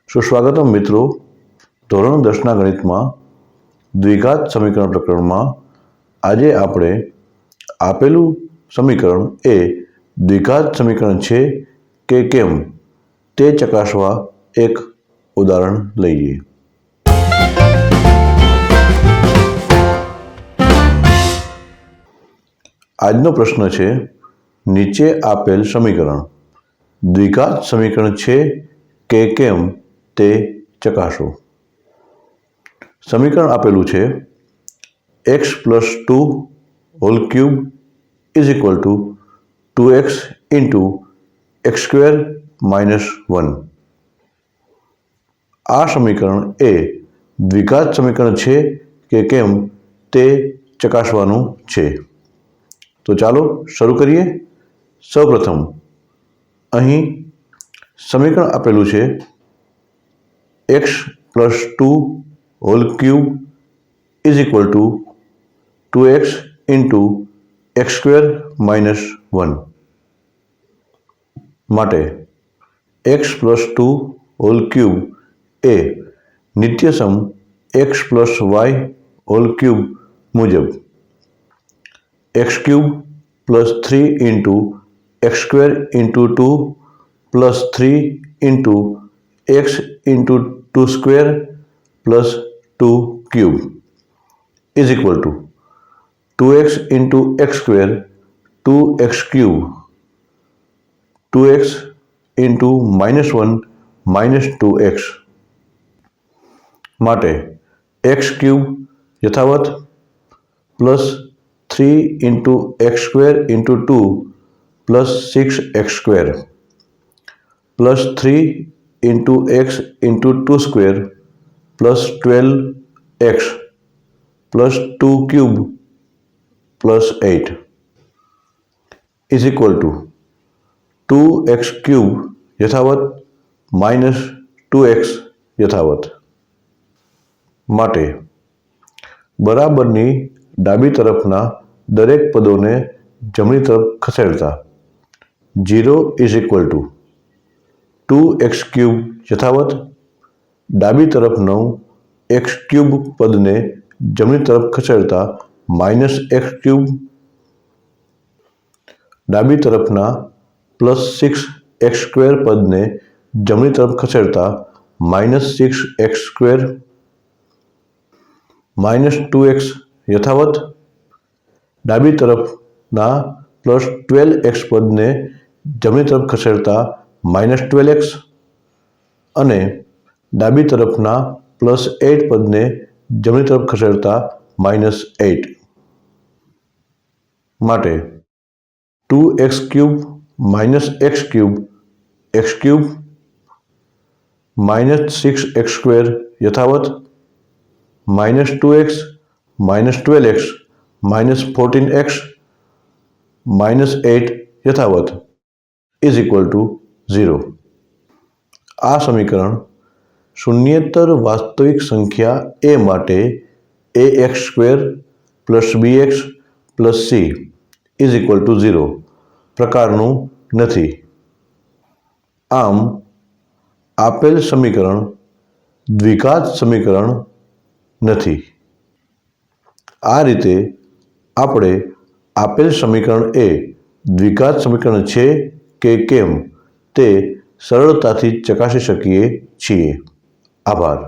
સુસ્વાગતમ મિત્રો, ધોરણ 10ના ગણિતમાં દ્વિઘાત સમીકરણ પ્રકરણમાં આજે આપણે આપેલું સમીકરણ એ દ્વિઘાત સમીકરણ છે કે કેમ તે ચકાસવા એક ઉદાહરણ લઈએ. આજનો પ્રશ્ન છે, નીચે આપેલ સમીકરણ દ્વિઘાત સમીકરણ છે કે કેમ તે ચકાસો. સમીકરણ આપેલું છે x + 2 whole cube is equal to 2x into x² - 1. આ સમીકરણ એ દ્વિઘાત સમીકરણ છે કે કેમ તે ચકાસવાનું છે. તો ચાલો શરૂ કરીએ. સૌપ્રથમ અહીં સમીકરણ આપેલું છે x + 2 whole cube is equal to 2x into x² - 1. માટે x + 2 હોલ ક્યુબ એ નિત્યસમ x + y હોલ ક્યુબ મુજબ x³ + 3 into x² into 2 + 3 into x into 2² + 2³ is equal to 2x into x², 2x³ 2x into -1 -2x. માટે x³ યથાવત plus 3 into x² into 2 + 6x² plus 3 into x into 2² + 12x plus 2³ + 8 is equal two 2x³ યથાવત -2x યથાવત. માટે બરાબરની ડાબી તરફના દરેક પદોને જમણી તરફ ખસેડતા 0 ઇઝ ઇક્વલ ટુ 2x³ યથાવત ડાબી તરફનું x³ પદને જમણી તરફ ખસેડતા -x³ ડાબી તરફના +6x² પદને જમણી તરફ ખસેડતા -6x², -2x યથાવત ડાબી તરફના +12x પદને જમણી તરફ ખસેડતા -12x અને ડાબી તરફના +8 પદને જમણી તરફ ખસેડતા -8. માટે 2x³ - x³ x³ -6x² યથાવત -2x -12x -14x -8 યથાવત ઇઝ ઇક્વલ ટુ 0. આ સમીકરણ શૂન્યેતર વાસ્તવિક સંખ્યા a માટે ax² + bx + c is equal two 0 પ્રકારનું નથી. આમ આપેલ સમીકરણ દ્વિઘાત સમીકરણ નથી. આ રીતે આપણે આપેલ સમીકરણ એ દ્વિઘાત સમીકરણ છે કે કેમ તે સરળતાથી ચકાસી શકીએ છીએ. આભાર.